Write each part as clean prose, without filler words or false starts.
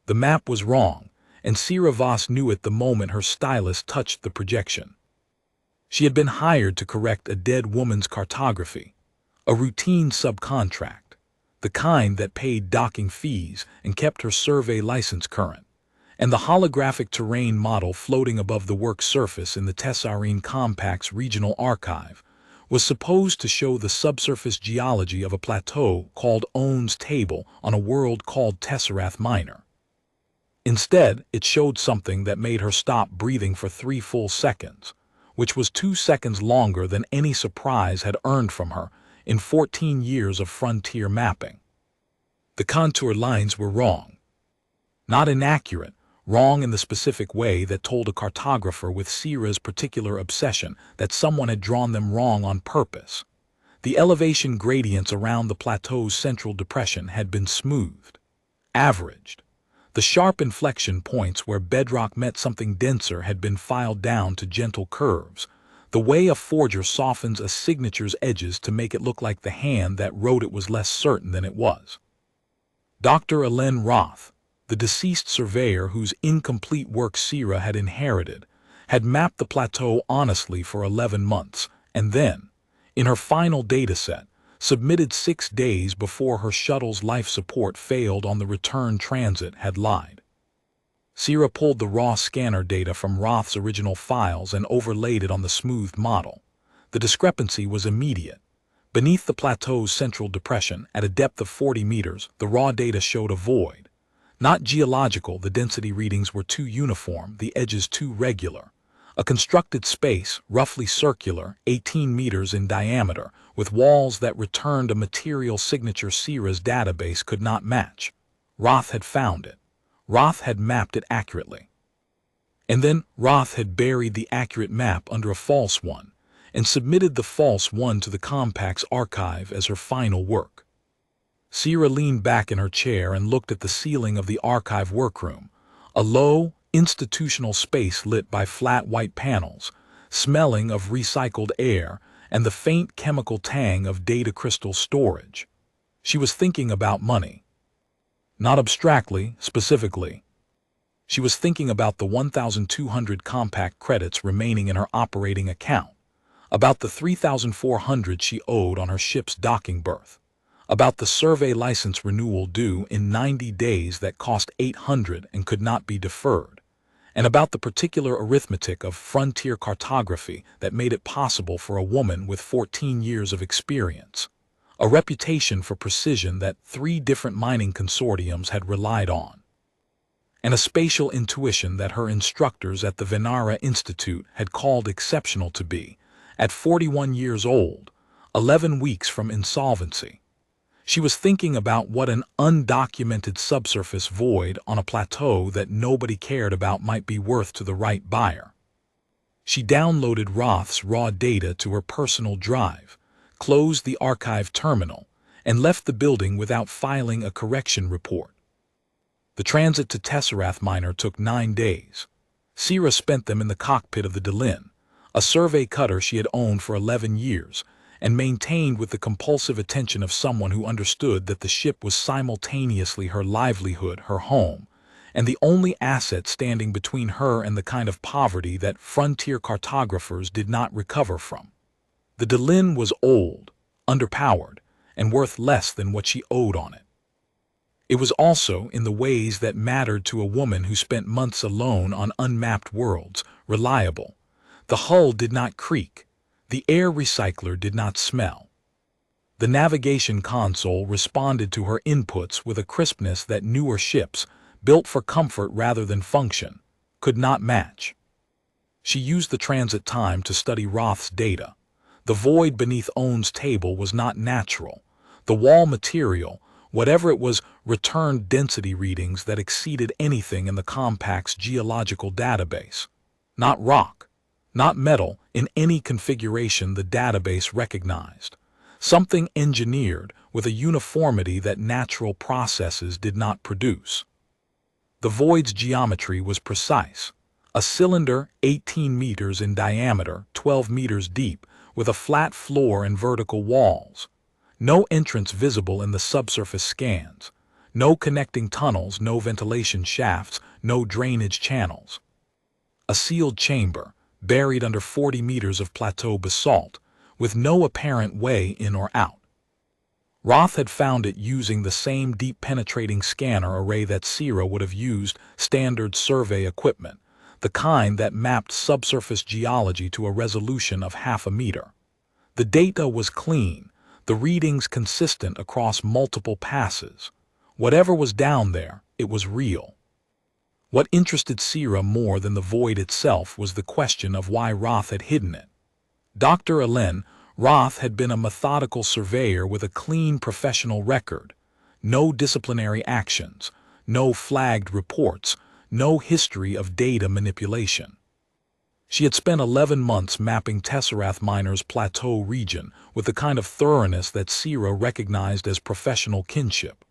The map was wrong, and Sira Voss knew it the moment her stylus touched the projection. She had been hired to correct a dead woman's cartography, a routine subcontract, the kind that paid docking fees and kept her survey license current, and the holographic terrain model floating above the work's surface in the Tessarene Compact's regional archive was supposed to show the subsurface geology of a plateau called Ohn's Table on a world called Tesserath Minor. Instead, it showed something that made her stop breathing for 3 full seconds, which was 2 seconds longer than any surprise had earned from her in 14 years of frontier mapping. The contour lines were wrong. Not inaccurate, wrong in the specific way that told a cartographer with Sira's particular obsession that someone had drawn them wrong on purpose. The elevation gradients around the plateau's central depression had been smoothed, averaged. The sharp inflection points where bedrock met something denser had been filed down to gentle curves, the way a forger softens a signature's edges to make it look like the hand that wrote it was less certain than it was. Dr. Elen Roth, the deceased surveyor whose incomplete work Sira had inherited, had mapped the plateau honestly for 11 months, and then, in her final dataset, submitted 6 days before her shuttle's life support failed on the return transit, had lied. Sira pulled the raw scanner data from Roth's original files and overlaid it on the smoothed model. The discrepancy was immediate. Beneath the plateau's central depression, at a depth of 40 meters, the raw data showed a void. Not geological, the density readings were too uniform, the edges too regular. A constructed space, roughly circular, 18 meters in diameter, with walls that returned a material signature Sira's database could not match. Roth had found it. Roth had mapped it accurately. And then Roth had buried the accurate map under a false one, and submitted the false one to the Compact's archive as her final work. Sira leaned back in her chair and looked at the ceiling of the archive workroom, a low, institutional space lit by flat white panels, smelling of recycled air and the faint chemical tang of data crystal storage. She was thinking about money. Not abstractly, specifically. She was thinking about the 1,200 Compact credits remaining in her operating account, about the 3,400 she owed on her ship's docking berth, about the survey license renewal due in 90 days that cost 800 and could not be deferred, and about the particular arithmetic of frontier cartography that made it possible for a woman with 14 years of experience, a reputation for precision that 3 different mining consortiums had relied on, and a spatial intuition that her instructors at the Venara Institute had called exceptional to be, at 41 years old, 11 weeks from insolvency. She was thinking about what an undocumented subsurface void on a plateau that nobody cared about might be worth to the right buyer. She downloaded Roth's raw data to her personal drive, closed the archive terminal, and left the building without filing a correction report. The transit to Tesserath Minor took 9 days. Sira spent them in the cockpit of the Delin, a survey cutter she had owned for 11 years, and maintained with the compulsive attention of someone who understood that the ship was simultaneously her livelihood, her home, and the only asset standing between her and the kind of poverty that frontier cartographers did not recover from. The Delin was old, underpowered, and worth less than what she owed on it. It was also, in the ways that mattered to a woman who spent months alone on unmapped worlds, reliable. The hull did not creak. The air recycler did not smell. The navigation console responded to her inputs with a crispness that newer ships, built for comfort rather than function, could not match. She used the transit time to study Roth's data. The void beneath Ohn's table was not natural. The wall material, whatever it was, returned density readings that exceeded anything in the Compact's geological database. Not rock, not metal in any configuration the database recognized. Something engineered with a uniformity that natural processes did not produce. The void's geometry was precise. A cylinder 18 meters in diameter, 12 meters deep, with a flat floor and vertical walls. No entrance visible in the subsurface scans. No connecting tunnels, no ventilation shafts, no drainage channels. A sealed chamber, buried under 40 meters of plateau basalt, with no apparent way in or out. Roth had found it using the same deep-penetrating scanner array that Sierra would have used, standard survey equipment, the kind that mapped subsurface geology to a resolution of half a meter. The data was clean, the readings consistent across multiple passes. Whatever was down there, it was real. What interested Sierra more than the void itself was the question of why Roth had hidden it. Dr. Alain Roth had been a methodical surveyor with a clean professional record. No disciplinary actions, no flagged reports, no history of data manipulation. She had spent 11 months mapping Tesseract Miner's plateau region with the kind of thoroughness that Sierra recognized as professional kinship.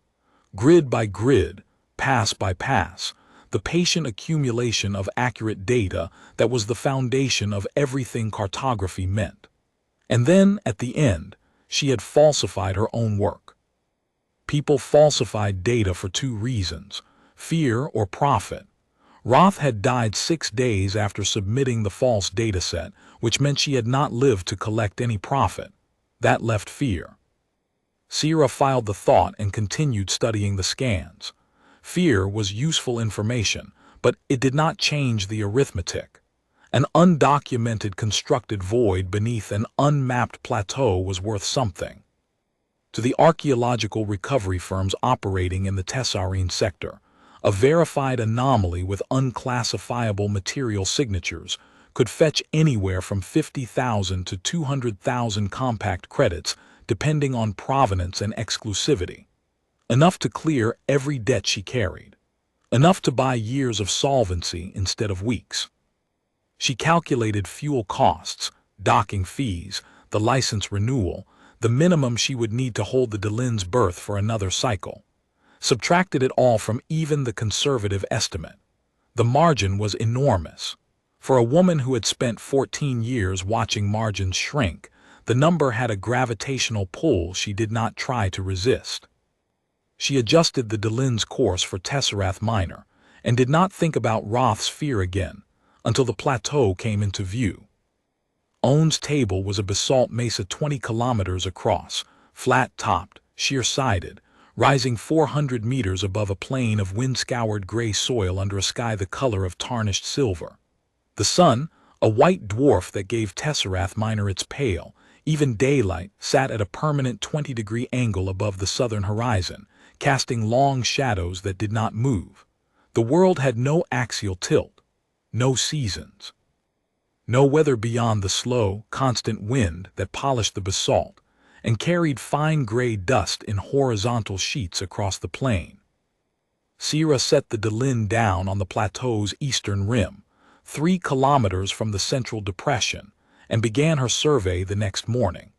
Grid by grid, pass by pass, the patient accumulation of accurate data that was the foundation of everything cartography meant. And then, at the end, she had falsified her own work. People falsified data for two reasons: fear or profit. Roth had died 6 days after submitting the false dataset, which meant she had not lived to collect any profit. That left fear. Sierra filed the thought and continued studying the scans. Fear was useful information, but it did not change the arithmetic. An undocumented constructed void beneath an unmapped plateau was worth something. To the archaeological recovery firms operating in the Tessarine sector, a verified anomaly with unclassifiable material signatures could fetch anywhere from 50,000 to 200,000 compact credits, depending on provenance and exclusivity. Enough to clear every debt she carried. Enough to buy years of solvency instead of weeks. She calculated fuel costs, docking fees, the license renewal, the minimum she would need to hold the Delin's berth for another cycle. Subtracted it all from even the conservative estimate. The margin was enormous. For a woman who had spent 14 years watching margins shrink, the number had a gravitational pull she did not try to resist. She adjusted the Delin's course for Tesseract Miner and did not think about Roth's fear again until the plateau came into view. Owen's table was a basalt mesa 20 kilometers across, flat-topped, sheer-sided, rising 400 meters above a plain of wind-scoured gray soil under a sky the color of tarnished silver. The sun, a white dwarf that gave Tesseract Miner its pale, even daylight, sat at a permanent 20-degree angle above the southern horizon, casting long shadows that did not move. The world had no axial tilt, no seasons, no weather beyond the slow, constant wind that polished the basalt and carried fine gray dust in horizontal sheets across the plain. Sierra set the Delin down on the plateau's eastern rim, 3 kilometers from the central depression, and began her survey the next morning.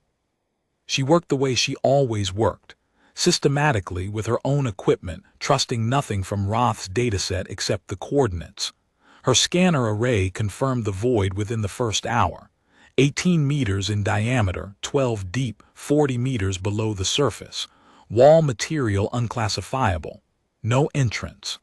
She worked the way she always worked, systematically with her own equipment, trusting nothing from Roth's dataset except the coordinates. Her scanner array confirmed the void within the first hour. 18 meters in diameter, 12 deep, 40 meters below the surface. Wall material unclassifiable. No entrance.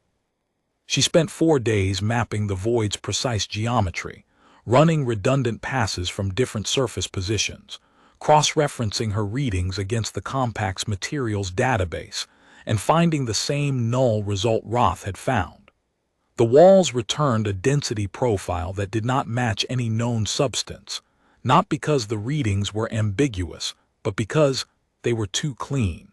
She spent 4 days mapping the void's precise geometry, running redundant passes from different surface positions, cross-referencing her readings against the compact's materials database, and finding the same null result Roth had found. The walls returned a density profile that did not match any known substance, not because the readings were ambiguous, but because they were too clean.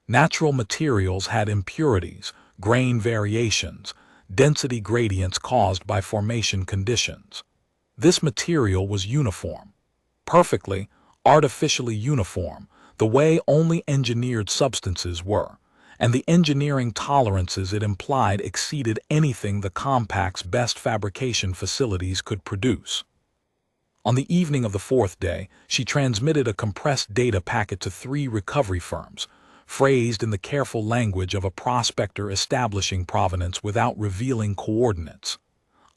Natural materials had impurities, grain variations, density gradients caused by formation conditions. This material was uniform, perfectly, artificially uniform, the way only engineered substances were, and the engineering tolerances it implied exceeded anything the compact's best fabrication facilities could produce. On the evening of the 4th day, she transmitted a compressed data packet to 3 recovery firms, phrased in the careful language of a prospector establishing provenance without revealing coordinates.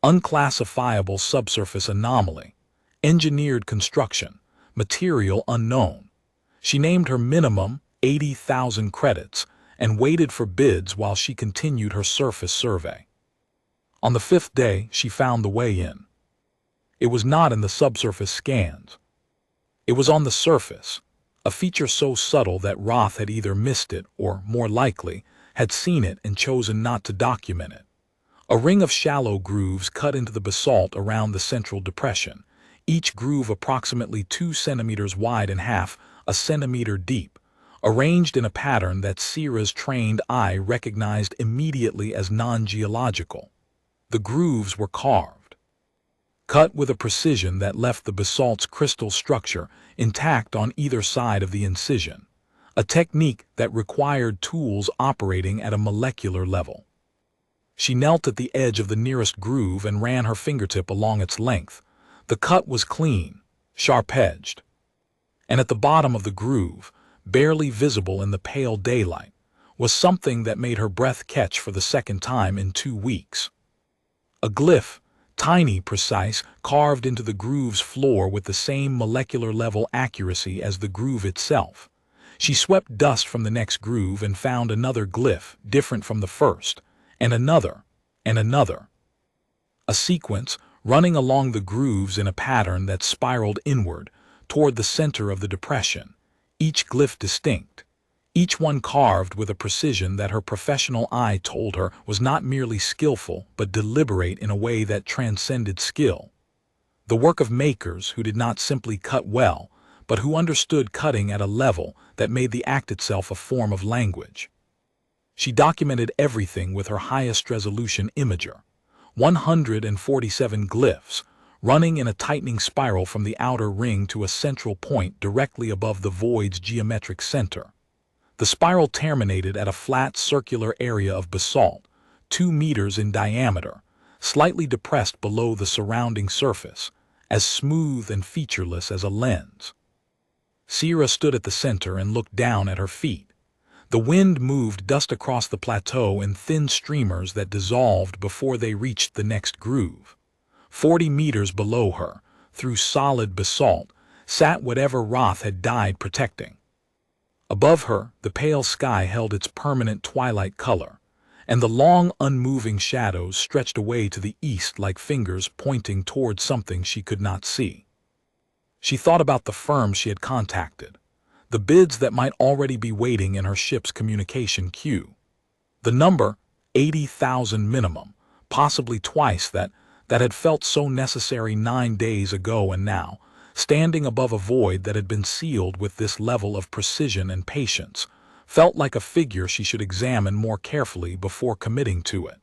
Unclassifiable subsurface anomaly, engineered construction, material unknown. She named her minimum 80,000 credits and waited for bids while she continued her surface survey. On the 5th day, she found the way in. It was not in the subsurface scans. It was on the surface, a feature so subtle that Roth had either missed it or, more likely, had seen it and chosen not to document it. A ring of shallow grooves cut into the basalt around the central depression, each groove approximately 2 centimeters wide and half a centimeter deep, arranged in a pattern that Sierra's trained eye recognized immediately as non-geological. The grooves were carved, cut with a precision that left the basalt's crystal structure intact on either side of the incision, a technique that required tools operating at a molecular level. She knelt at the edge of the nearest groove and ran her fingertip along its length. The cut was clean, sharp-edged. And at the bottom of the groove, barely visible in the pale daylight, was something that made her breath catch for the second time in 2 weeks. A glyph, tiny, precise, carved into the groove's floor with the same molecular-level accuracy as the groove itself. She swept dust from the next groove and found another glyph, different from the first, and another, and another. A sequence running along the grooves in a pattern that spiraled inward toward the center of the depression, each glyph distinct, each one carved with a precision that her professional eye told her was not merely skillful but deliberate in a way that transcended skill. The work of makers who did not simply cut well, but who understood cutting at a level that made the act itself a form of language. She documented everything with her highest resolution imager, 147 glyphs, running in a tightening spiral from the outer ring to a central point directly above the void's geometric center. The spiral terminated at a flat circular area of basalt, 2 meters in diameter, slightly depressed below the surrounding surface, as smooth and featureless as a lens. Sierra stood at the center and looked down at her feet. The wind moved dust across the plateau in thin streamers that dissolved before they reached the next groove. 40 meters below her, through solid basalt, sat whatever Roth had died protecting. Above her, the pale sky held its permanent twilight color, and the long, unmoving shadows stretched away to the east like fingers pointing toward something she could not see. She thought about the firms she had contacted, the bids that might already be waiting in her ship's communication queue. The number, 80,000 minimum, possibly twice that had felt so necessary 9 days ago, and now, standing above a void that had been sealed with this level of precision and patience, felt like a figure she should examine more carefully before committing to it.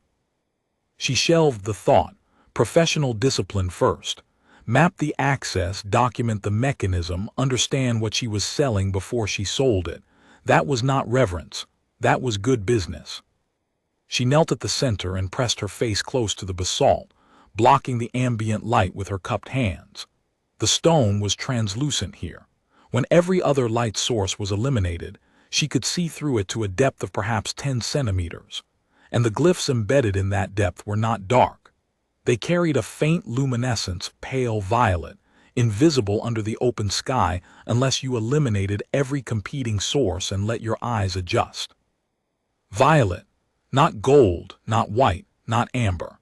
She shelved the thought, professional discipline first. Map the access, document the mechanism, understand what she was selling before she sold it. That was not reverence. That was good business. She knelt at the center and pressed her face close to the basalt, blocking the ambient light with her cupped hands. The stone was translucent here. When every other light source was eliminated, she could see through it to a depth of perhaps 10 centimeters. And the glyphs embedded in that depth were not dark. They carried a faint luminescence, pale violet, invisible under the open sky unless you eliminated every competing source and let your eyes adjust. Violet, not gold, not white, not amber.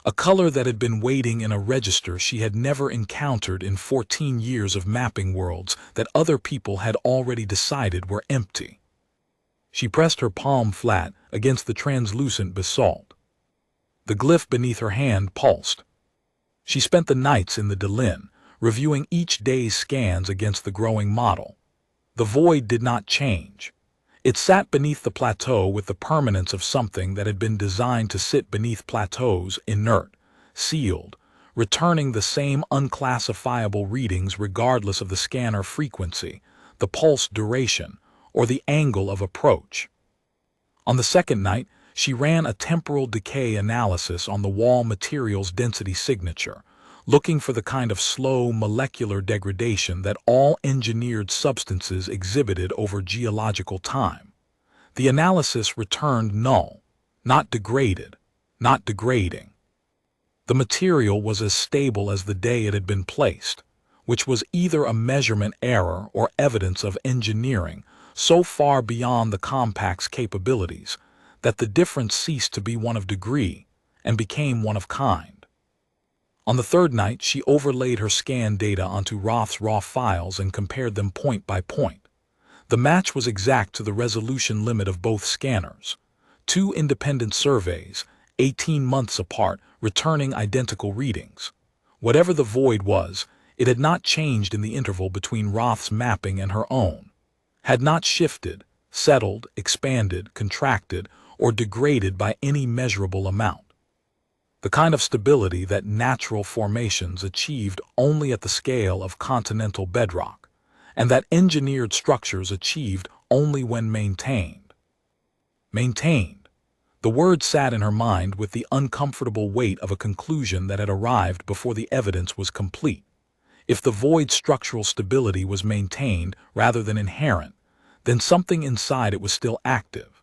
A color that had been waiting in a register she had never encountered in 14 years of mapping worlds that other people had already decided were empty. She pressed her palm flat against the translucent basalt. The glyph beneath her hand pulsed. She spent the nights in the Delin, reviewing each day's scans against the growing model. The void did not change. It sat beneath the plateau with the permanence of something that had been designed to sit beneath plateaus, inert, sealed, returning the same unclassifiable readings regardless of the scanner frequency, the pulse duration, or the angle of approach. On the second night, she ran a temporal decay analysis on the wall material's density signature, looking for the kind of slow molecular degradation that all engineered substances exhibited over geological time. The analysis returned null, not degraded, not degrading. The material was as stable as the day it had been placed, which was either a measurement error or evidence of engineering so far beyond the compact's capabilities that the difference ceased to be one of degree and became one of kind. On the third night, she overlaid her scan data onto Roth's raw files and compared them point by point. The match was exact to the resolution limit of both scanners. Two independent surveys, 18 months apart, returning identical readings. Whatever the void was, it had not changed in the interval between Roth's mapping and her own, had not shifted, settled, expanded, contracted, or degraded by any measurable amount. The kind of stability that natural formations achieved only at the scale of continental bedrock, and that engineered structures achieved only when maintained. Maintained. The word sat in her mind with the uncomfortable weight of a conclusion that had arrived before the evidence was complete. If the void's structural stability was maintained rather than inherent, then something inside it was still active.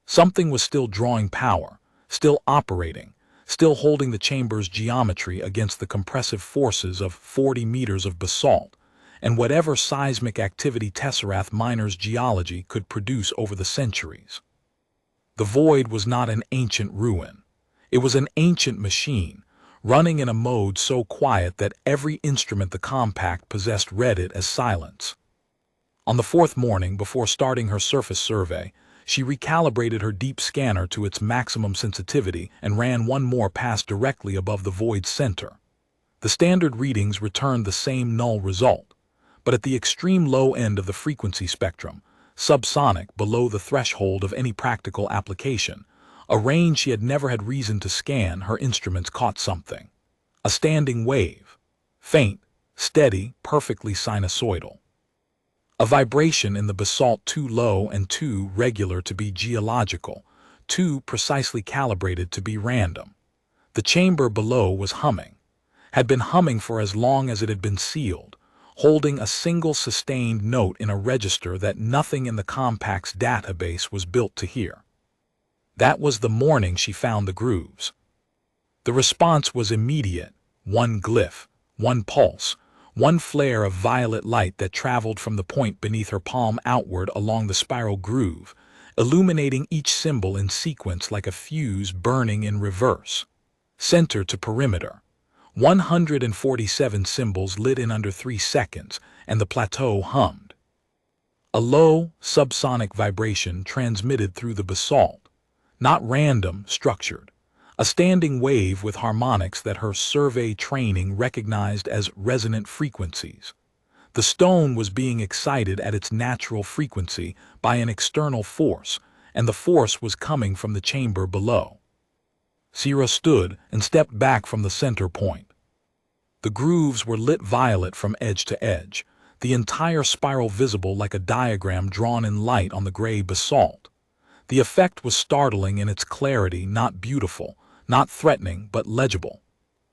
Something was still drawing power, still operating, still holding the chamber's geometry against the compressive forces of 40 meters of basalt, and whatever seismic activity Tesseract Miner's geology could produce over the centuries. The void was not an ancient ruin. It was an ancient machine, running in a mode so quiet that every instrument the compact possessed read it as silence. On the fourth morning, before starting her surface survey, she recalibrated her deep scanner to its maximum sensitivity and ran one more pass directly above the void's center. The standard readings returned the same null result, but at the extreme low end of the frequency spectrum, subsonic, below the threshold of any practical application, a range she had never had reason to scan, her instruments caught something. A standing wave. Faint, steady, perfectly sinusoidal. A vibration in the basalt too low and too regular to be geological, too precisely calibrated to be random. The chamber below was humming, had been humming for as long as it had been sealed, holding a single sustained note in a register that nothing in the compact's database was built to hear. That was the morning she found the grooves. The response was immediate, one glyph, one pulse, one flare of violet light that traveled from the point beneath her palm outward along the spiral groove, illuminating each symbol in sequence like a fuse burning in reverse. Center to perimeter. 147 symbols lit in under 3 seconds, and the plateau hummed. A low, subsonic vibration transmitted through the basalt. Not random, structured. A standing wave with harmonics that her survey training recognized as resonant frequencies. The stone was being excited at its natural frequency by an external force, and the force was coming from the chamber below. Sierra stood and stepped back from the center point. The grooves were lit violet from edge to edge, the entire spiral visible like a diagram drawn in light on the gray basalt. The effect was startling in its clarity, not beautiful, not threatening, but legible.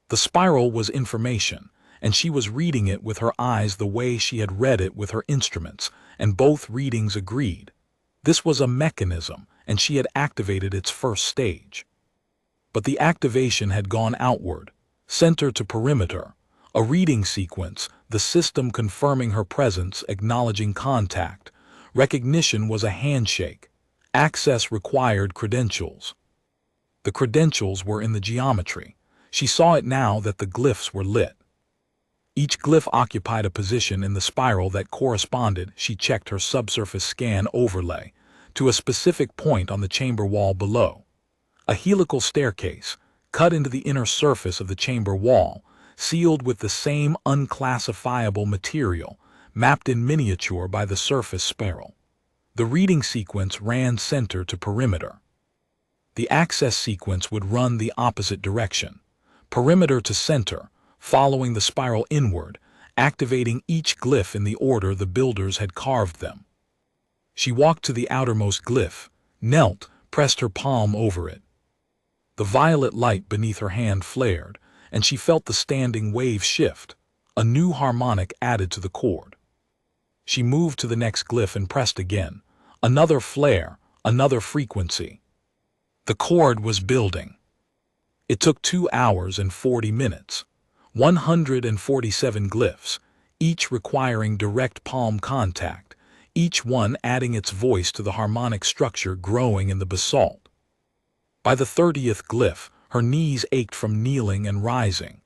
The spiral was information, and she was reading it with her eyes the way she had read it with her instruments, and both readings agreed. This was a mechanism, and she had activated its first stage. But the activation had gone outward, center to perimeter, a reading sequence, the system confirming her presence, acknowledging contact. Recognition was a handshake. Access required credentials. The credentials were in the geometry. She saw it now that the glyphs were lit. Each glyph occupied a position in the spiral that corresponded, she checked her subsurface scan overlay, to a specific point on the chamber wall below. A helical staircase, cut into the inner surface of the chamber wall, sealed with the same unclassifiable material, mapped in miniature by the surface spiral. The reading sequence ran center to perimeter. The access sequence would run the opposite direction, perimeter to center, following the spiral inward, activating each glyph in the order the builders had carved them. She walked to the outermost glyph, knelt, pressed her palm over it. The violet light beneath her hand flared, and she felt the standing wave shift, a new harmonic added to the chord. She moved to the next glyph and pressed again. Another flare, another frequency. The chord was building. It took 2 hours and 40 minutes. 147 glyphs, each requiring direct palm contact, each one adding its voice to the harmonic structure growing in the basalt. By the 30th glyph, her knees ached from kneeling and rising.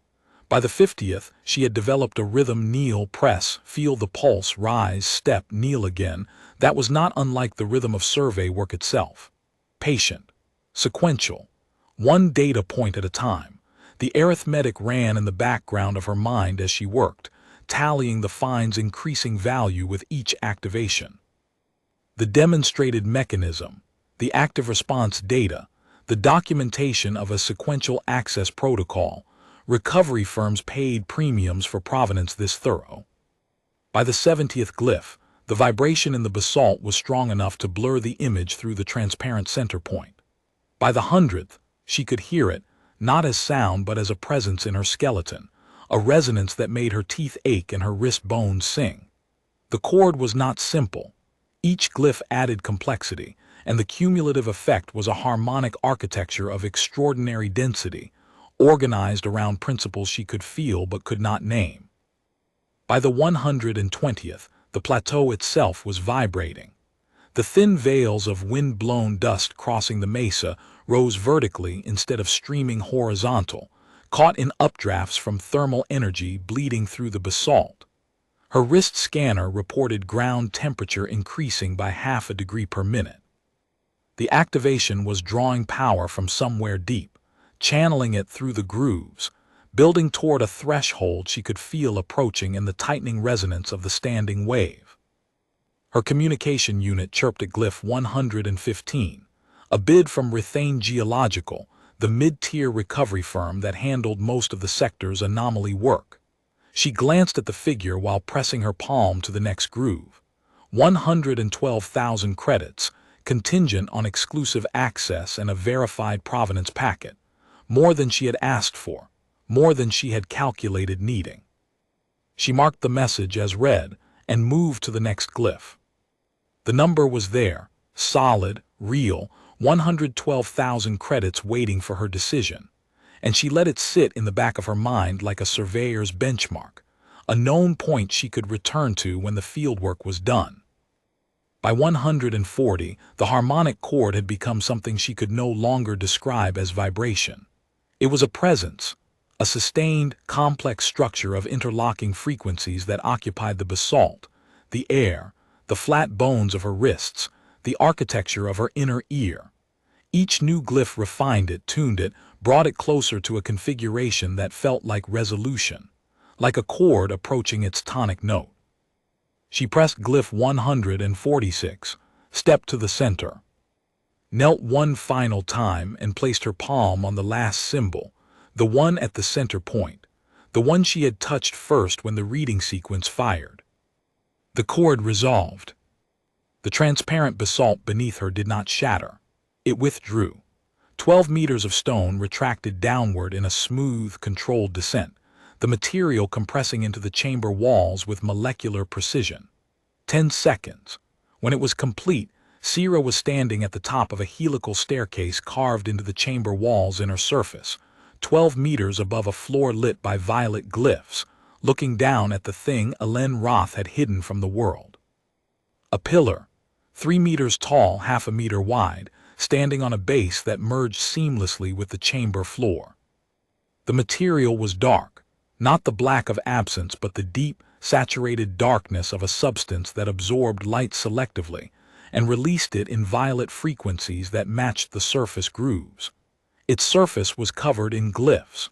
By the 50th, she had developed a rhythm: kneel, press, feel the pulse, rise, step, kneel again, that was not unlike the rhythm of survey work itself. Patient, sequential, one data point at a time. The arithmetic ran in the background of her mind as she worked, tallying the finds, increasing value with each activation. The demonstrated mechanism, the active response data, the documentation of a sequential access protocol. Recovery firms paid premiums for provenance this thorough. By the 70th glyph, the vibration in the basalt was strong enough to blur the image through the transparent center point. By the 100th, she could hear it, not as sound but as a presence in her skeleton, a resonance that made her teeth ache and her wrist bones sing. The chord was not simple. Each glyph added complexity, and the cumulative effect was a harmonic architecture of extraordinary density, organized around principles she could feel but could not name. By the 120th, the plateau itself was vibrating. The thin veils of wind-blown dust crossing the mesa rose vertically instead of streaming horizontal, caught in updrafts from thermal energy bleeding through the basalt. Her wrist scanner reported ground temperature increasing by 0.5 degree per minute. The activation was drawing power from somewhere deep, channeling it through the grooves, building toward a threshold she could feel approaching in the tightening resonance of the standing wave. Her communication unit chirped at glyph 115, a bid from Rethane Geological, the mid-tier recovery firm that handled most of the sector's anomaly work. She glanced at the figure while pressing her palm to the next groove. 112,000 credits, contingent on exclusive access and a verified provenance packet. More than she had asked for, more than she had calculated needing. She marked the message as read and moved to the next glyph. The number was there, solid, real, 112,000 credits waiting for her decision, and she let it sit in the back of her mind like a surveyor's benchmark, a known point she could return to when the fieldwork was done. By 140, the harmonic chord had become something she could no longer describe as vibration. It was a presence, a sustained, complex structure of interlocking frequencies that occupied the basalt, the air, the flat bones of her wrists, the architecture of her inner ear. Each new glyph refined it, tuned it, brought it closer to a configuration that felt like resolution, like a chord approaching its tonic note. She pressed glyph 146, stepped to the center, knelt one final time and placed her palm on the last symbol, the one at the center point, the one she had touched first when the reading sequence fired. The chord resolved. The transparent basalt beneath her did not shatter. It withdrew. 12 meters of stone retracted downward in a smooth, controlled descent, the material compressing into the chamber walls with molecular precision. 10 seconds. When it was complete, Sierra was standing at the top of a helical staircase carved into the chamber wall's inner surface, 12 meters above a floor lit by violet glyphs, looking down at the thing Elen Roth had hidden from the world. A pillar, 3 meters tall, 0.5 meter wide, standing on a base that merged seamlessly with the chamber floor. The material was dark, not the black of absence but the deep, saturated darkness of a substance that absorbed light selectively and released it in violet frequencies that matched the surface grooves. Its surface was covered in glyphs,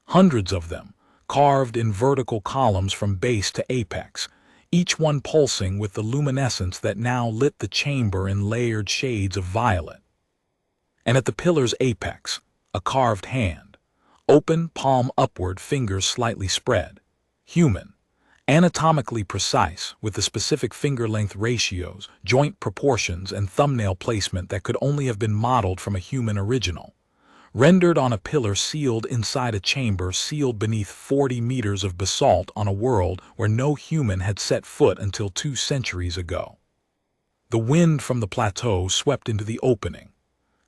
hundreds of them, carved in vertical columns from base to apex, each one pulsing with the luminescence that now lit the chamber in layered shades of violet. And at the pillar's apex, a carved hand, open, palm upward, fingers slightly spread, human, anatomically precise, with the specific finger-length ratios, joint proportions, and thumbnail placement that could only have been modeled from a human original. Rendered on a pillar sealed inside a chamber sealed beneath 40 meters of basalt on a world where no human had set foot until 2 centuries ago. The wind from the plateau swept into the opening.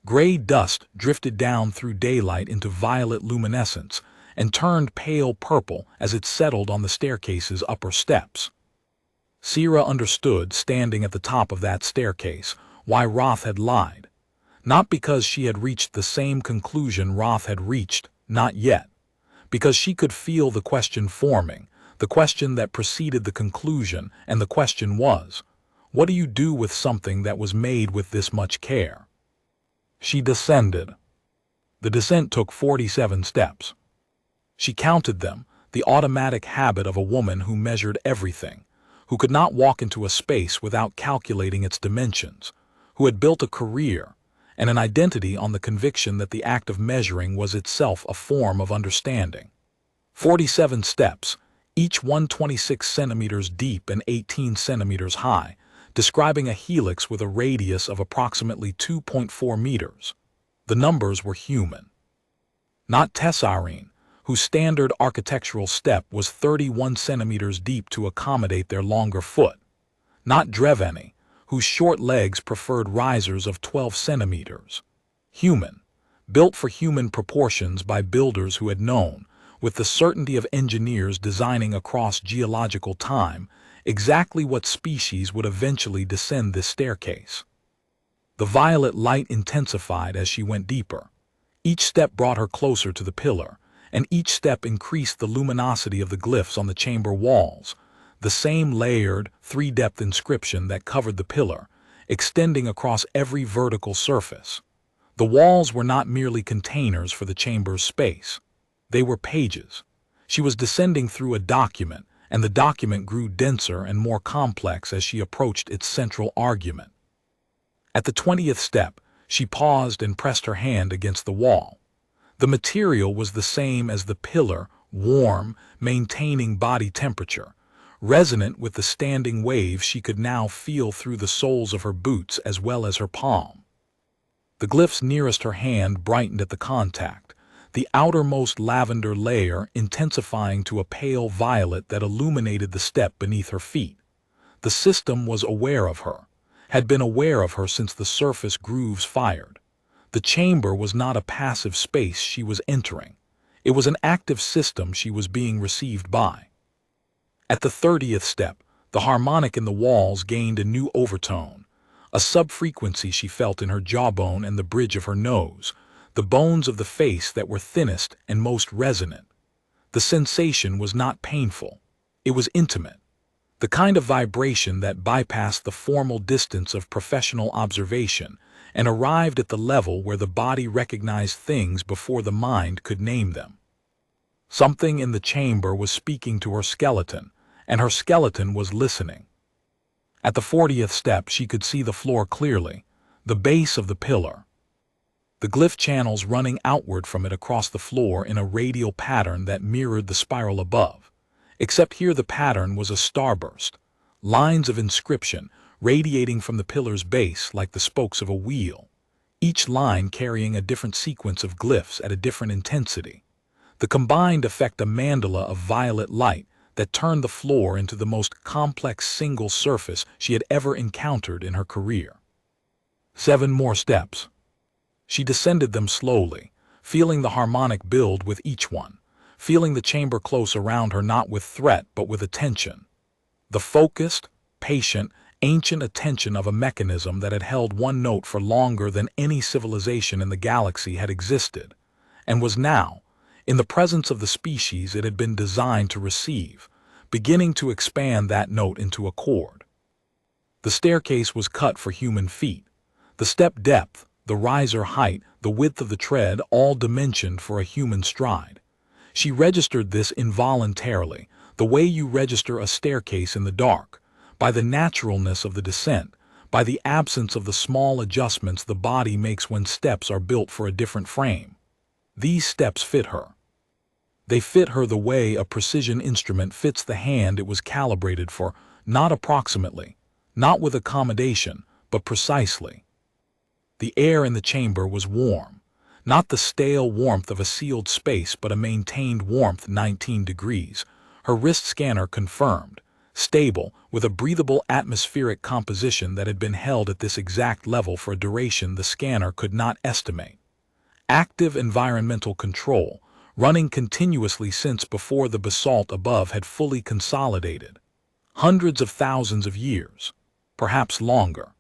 Gray dust drifted down through daylight into violet luminescence and turned pale purple as it settled on the staircase's upper steps. Sierra understood, standing at the top of that staircase, why Roth had lied. Not because she had reached the same conclusion Roth had reached, not yet. Because she could feel the question forming, the question that preceded the conclusion, and the question was, what do you do with something that was made with this much care? She descended. The descent took 47 steps. She counted them, the automatic habit of a woman who measured everything, who could not walk into a space without calculating its dimensions, who had built a career and an identity on the conviction that the act of measuring was itself a form of understanding. 47 steps, each 126 centimeters deep and 18 centimeters high, describing a helix with a radius of approximately 2.4 meters. The numbers were human. Not tessarine, whose standard architectural step was 31 centimeters deep to accommodate their longer foot. Not dreveni, whose short legs preferred risers of 12 centimeters. Human, built for human proportions by builders who had known, with the certainty of engineers designing across geological time, exactly what species would eventually descend this staircase. The violet light intensified as she went deeper. Each step brought her closer to the pillar, and each step increased the luminosity of the glyphs on the chamber walls, the same layered, three-depth inscription that covered the pillar, extending across every vertical surface. The walls were not merely containers for the chamber's space. They were pages. She was descending through a document, and the document grew denser and more complex as she approached its central argument. At the 20th step, she paused and pressed her hand against the wall. The material was the same as the pillar, warm, maintaining body temperature. Resonant with the standing waves she could now feel through the soles of her boots as well as her palm. The glyphs nearest her hand brightened at the contact, the outermost lavender layer intensifying to a pale violet that illuminated the step beneath her feet. The system was aware of her, had been aware of her since the surface grooves fired. The chamber was not a passive space she was entering. It was an active system she was being received by. At the 30th step, the harmonic in the walls gained a new overtone, a sub-frequency she felt in her jawbone and the bridge of her nose, the bones of the face that were thinnest and most resonant. The sensation was not painful. It was intimate. The kind of vibration that bypassed the formal distance of professional observation and arrived at the level where the body recognized things before the mind could name them. Something in the chamber was speaking to her skeleton, and her skeleton was listening. At the 40th step, she could see the floor clearly, the base of the pillar. The glyph channels running outward from it across the floor in a radial pattern that mirrored the spiral above. Except here the pattern was a starburst, lines of inscription radiating from the pillar's base like the spokes of a wheel, each line carrying a different sequence of glyphs at a different intensity. The combined effect a mandala of violet light that turned the floor into the most complex single surface she had ever encountered in her career. 7 more steps. She descended them slowly, feeling the harmonic build with each one, feeling the chamber close around her not with threat but with attention. The focused, patient, ancient attention of a mechanism that had held one note for longer than any civilization in the galaxy had existed, and was now, in the presence of the species it had been designed to receive, beginning to expand that note into a chord. The staircase was cut for human feet. The step depth, the riser height, the width of the tread, all dimensioned for a human stride. She registered this involuntarily, the way you register a staircase in the dark, by the naturalness of the descent, by the absence of the small adjustments the body makes when steps are built for a different frame. These steps fit her. They fit her the way a precision instrument fits the hand it was calibrated for, not approximately, not with accommodation, but precisely. The air in the chamber was warm, not the stale warmth of a sealed space but a maintained warmth 19 degrees. Her wrist scanner confirmed, stable, with a breathable atmospheric composition that had been held at this exact level for a duration the scanner could not estimate. Active environmental control, running continuously since before the basalt above had fully consolidated. hundreds of thousands of years, perhaps longer.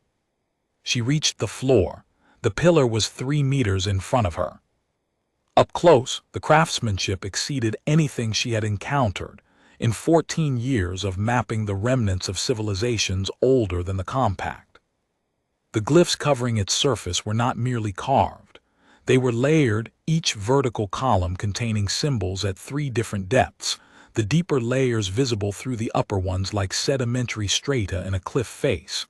She reached the floor. The pillar was 3 meters in front of her. Up close, the craftsmanship exceeded anything she had encountered in 14 years of mapping the remnants of civilizations older than the compact. The glyphs covering its surface were not merely carved. They were layered, each vertical column containing symbols at 3 different depths, the deeper layers visible through the upper ones like sedimentary strata in a cliff face.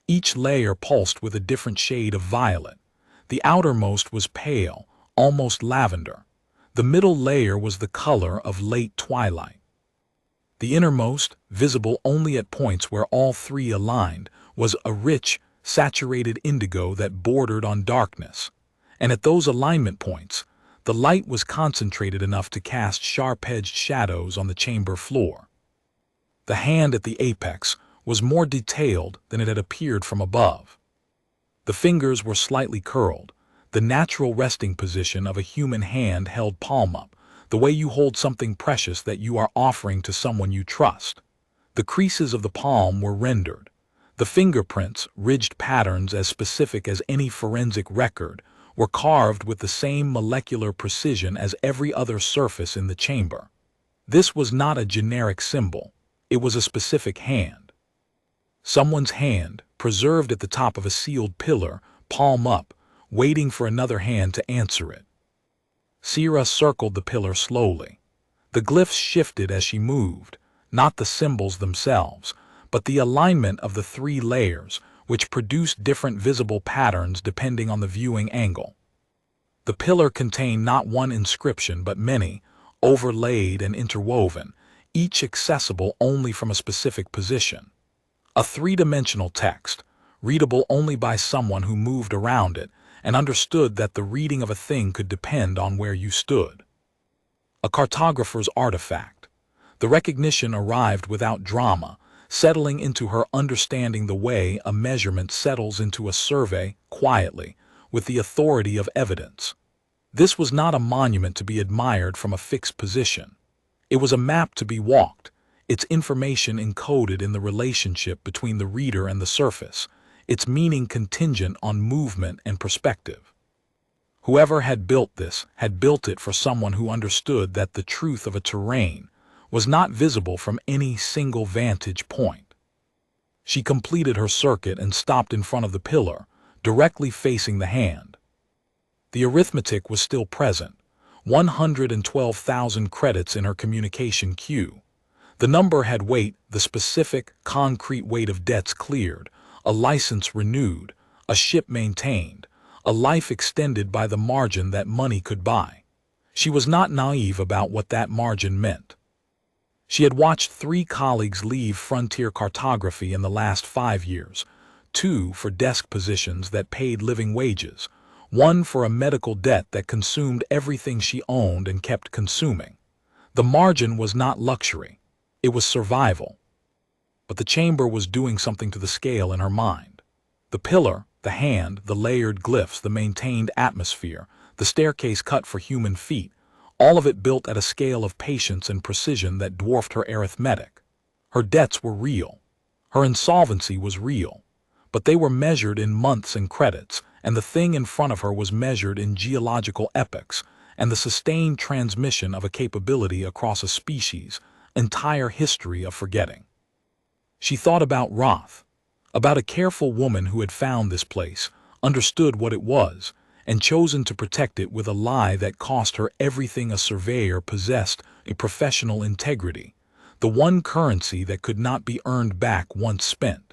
Each layer pulsed with a different shade of violet. The outermost was pale, almost lavender. The middle layer was the color of late twilight. The innermost, visible only at points where all 3 aligned, was a rich, saturated indigo that bordered on darkness. And at those alignment points, the light was concentrated enough to cast sharp-edged shadows on the chamber floor. The hand at the apex was more detailed than it had appeared from above. The fingers were slightly curled, the natural resting position of a human hand held palm up, the way you hold something precious that you are offering to someone you trust. The creases of the palm were rendered. The fingerprints, ridged patterns as specific as any forensic record, were carved with the same molecular precision as every other surface in the chamber. This was not a generic symbol. It was a specific hand. Someone's hand, preserved at the top of a sealed pillar, palm up, waiting for another hand to answer it. Sierra circled the pillar slowly. The glyphs shifted as she moved, not the symbols themselves, but the alignment of the 3 layers, which produced different visible patterns depending on the viewing angle. The pillar contained not one inscription but many, overlaid and interwoven, each accessible only from a specific position. A 3-dimensional text, readable only by someone who moved around it and understood that the reading of a thing could depend on where you stood. A cartographer's artifact. The recognition arrived without drama, settling into her understanding the way a measurement settles into a survey, quietly, with the authority of evidence. This was not a monument to be admired from a fixed position. It was a map to be walked, its information encoded in the relationship between the reader and the surface, its meaning contingent on movement and perspective. Whoever had built this had built it for someone who understood that the truth of a terrain was not visible from any single vantage point. She completed her circuit and stopped in front of the pillar, directly facing the hand. The arithmetic was still present, 112,000 credits in her communication queue. The number had weight, the specific, concrete weight of debts cleared, a license renewed, a ship maintained, a life extended by the margin that money could buy. She was not naive about what that margin meant. She had watched 3 colleagues leave frontier cartography in the last 5 years, 2 for desk positions that paid living wages, 1 for a medical debt that consumed everything she owned and kept consuming. The margin was not luxury. It was survival. But the chamber was doing something to the scale in her mind. The pillar, the hand, the layered glyphs, the maintained atmosphere, the staircase cut for human feet, all of it built at a scale of patience and precision that dwarfed her arithmetic. Her debts were real. Her insolvency was real. But they were measured in months and credits, and the thing in front of her was measured in geological epochs, and the sustained transmission of a capability across a species' entire history of forgetting. She thought about Roth, about a careful woman who had found this place, understood what it was, and chosen to protect it with a lie that cost her everything a surveyor possessed, a professional integrity, the one currency that could not be earned back once spent.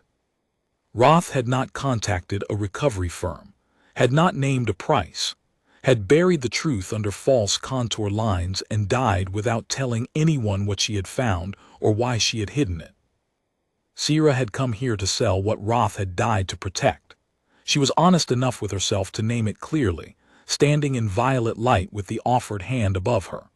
Roth had not contacted a recovery firm, had not named a price, had buried the truth under false contour lines and died without telling anyone what she had found or why she had hidden it. Sierra had come here to sell what Roth had died to protect. She was honest enough with herself to name it clearly, standing in violet light with the offered hand above her.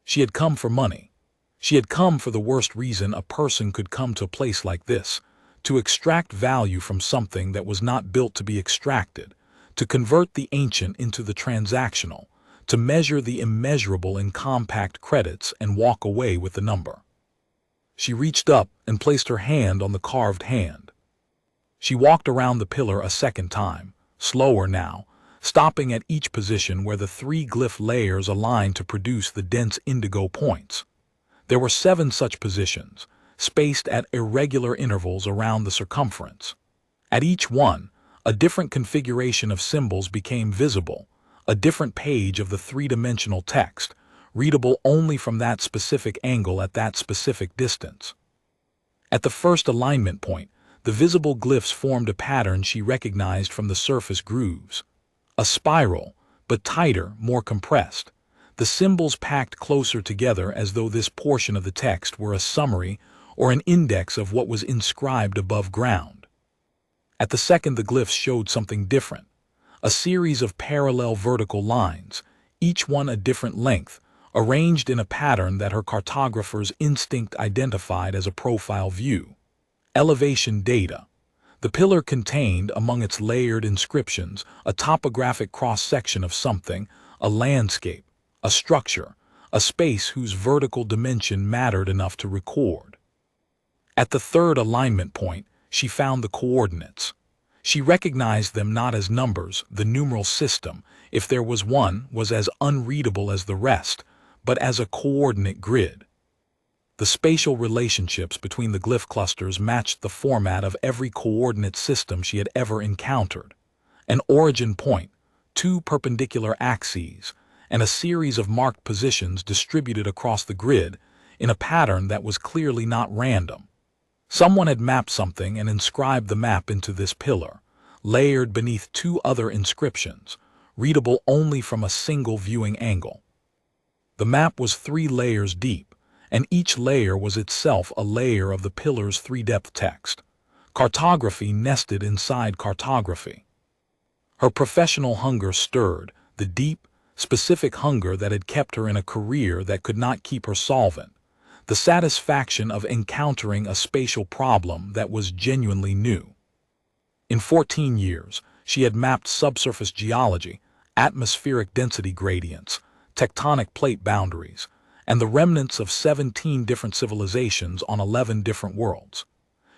She had come for money. She had come for the worst reason a person could come to a place like this, to extract value from something that was not built to be extracted, to convert the ancient into the transactional, to measure the immeasurable in compact credits and walk away with the number. She reached up and placed her hand on the carved hand. She walked around the pillar a second time, slower now, stopping at each position where the 3 glyph layers aligned to produce the dense indigo points. There were 7 such positions, spaced at irregular intervals around the circumference. At each one, a different configuration of symbols became visible, a different page of the 3-dimensional text, readable only from that specific angle at that specific distance. At the first alignment point, the visible glyphs formed a pattern she recognized from the surface grooves. A spiral, but tighter, more compressed. The symbols packed closer together as though this portion of the text were a summary or an index of what was inscribed above ground. At the second, the glyphs showed something different. A series of parallel vertical lines, each one a different length, arranged in a pattern that her cartographer's instinct identified as a profile view. Elevation data. The pillar contained, among its layered inscriptions, a topographic cross-section of something, a landscape, a structure, a space whose vertical dimension mattered enough to record. At the third alignment point, she found the coordinates. She recognized them not as numbers, the numeral system, if there was one, was as unreadable as the rest, but as a coordinate grid. The spatial relationships between the glyph clusters matched the format of every coordinate system she had ever encountered. An origin point, 2 perpendicular axes, and a series of marked positions distributed across the grid in a pattern that was clearly not random. Someone had mapped something and inscribed the map into this pillar, layered beneath 2 other inscriptions, readable only from a single viewing angle. The map was 3 layers deep, and each layer was itself a layer of the pillar's 3-depth text. Cartography nested inside cartography. Her professional hunger stirred, the deep, specific hunger that had kept her in a career that could not keep her solvent, the satisfaction of encountering a spatial problem that was genuinely new. In 14 years, she had mapped subsurface geology, atmospheric density gradients, tectonic plate boundaries, and the remnants of 17 different civilizations on 11 different worlds.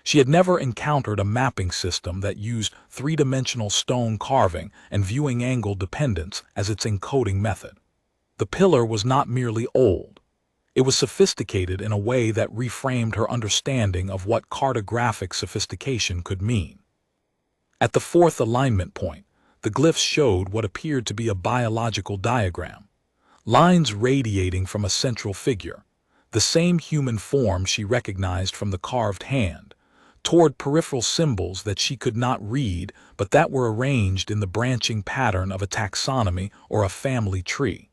She had never encountered a mapping system that used 3-dimensional stone carving and viewing angle dependence as its encoding method. The pillar was not merely old. It was sophisticated in a way that reframed her understanding of what cartographic sophistication could mean. At the 4th alignment point, the glyphs showed what appeared to be a biological diagram. Lines radiating from a central figure, the same human form she recognized from the carved hand, toward peripheral symbols that she could not read but that were arranged in the branching pattern of a taxonomy or a family tree.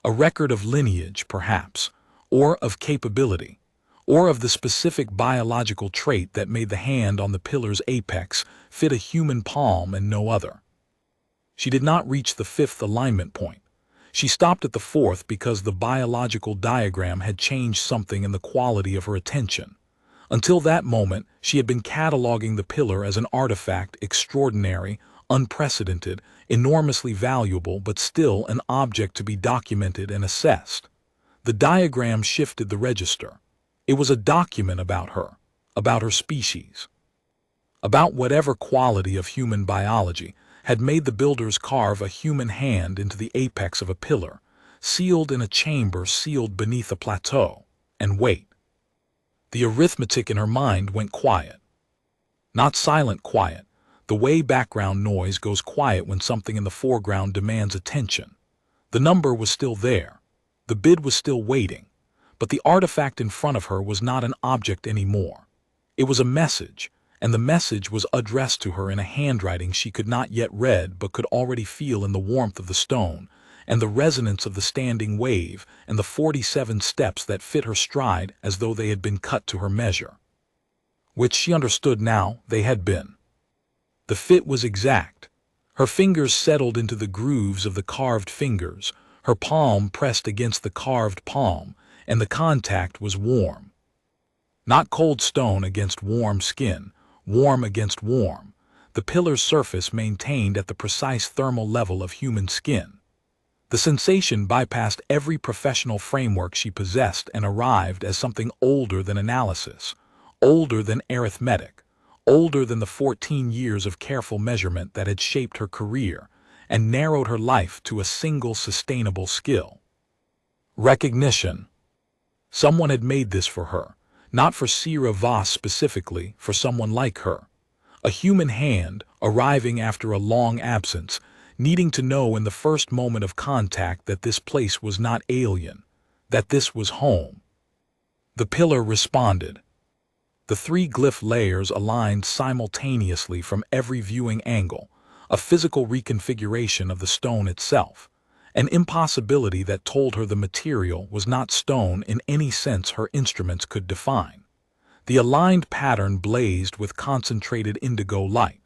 A record of lineage, perhaps, or of capability, or of the specific biological trait that made the hand on the pillar's apex fit a human palm and no other. She did not reach the 5th alignment point. She stopped at the 4th because the biological diagram had changed something in the quality of her attention. Until that moment, she had been cataloging the pillar as an artifact extraordinary, unprecedented, enormously valuable, but still an object to be documented and assessed. The diagram shifted the register. It was a document about her species, about whatever quality of human biology had made the builders carve a human hand into the apex of a pillar, sealed in a chamber sealed beneath a plateau, and wait. The arithmetic in her mind went quiet. Not silent quiet, the way background noise goes quiet when something in the foreground demands attention. The number was still there. The bid was still waiting. But the artifact in front of her was not an object anymore. It was a message, and the message was addressed to her in a handwriting she could not yet read but could already feel in the warmth of the stone, and the resonance of the standing wave, and the 47 steps that fit her stride as though they had been cut to her measure. Which she understood now they had been. The fit was exact. Her fingers settled into the grooves of the carved fingers, her palm pressed against the carved palm, and the contact was warm. Not cold stone against warm skin, warm against warm, the pillar's surface maintained at the precise thermal level of human skin. The sensation bypassed every professional framework she possessed and arrived as something older than analysis, older than arithmetic, older than the 14 years of careful measurement that had shaped her career and narrowed her life to a single sustainable skill. Recognition. Someone had made this for her, not for Sira Voss specifically, for someone like her. A human hand, arriving after a long absence, needing to know in the first moment of contact that this place was not alien, that this was home. The pillar responded. The 3 glyph layers aligned simultaneously from every viewing angle, a physical reconfiguration of the stone itself, an impossibility that told her the material was not stone in any sense her instruments could define. The aligned pattern blazed with concentrated indigo light.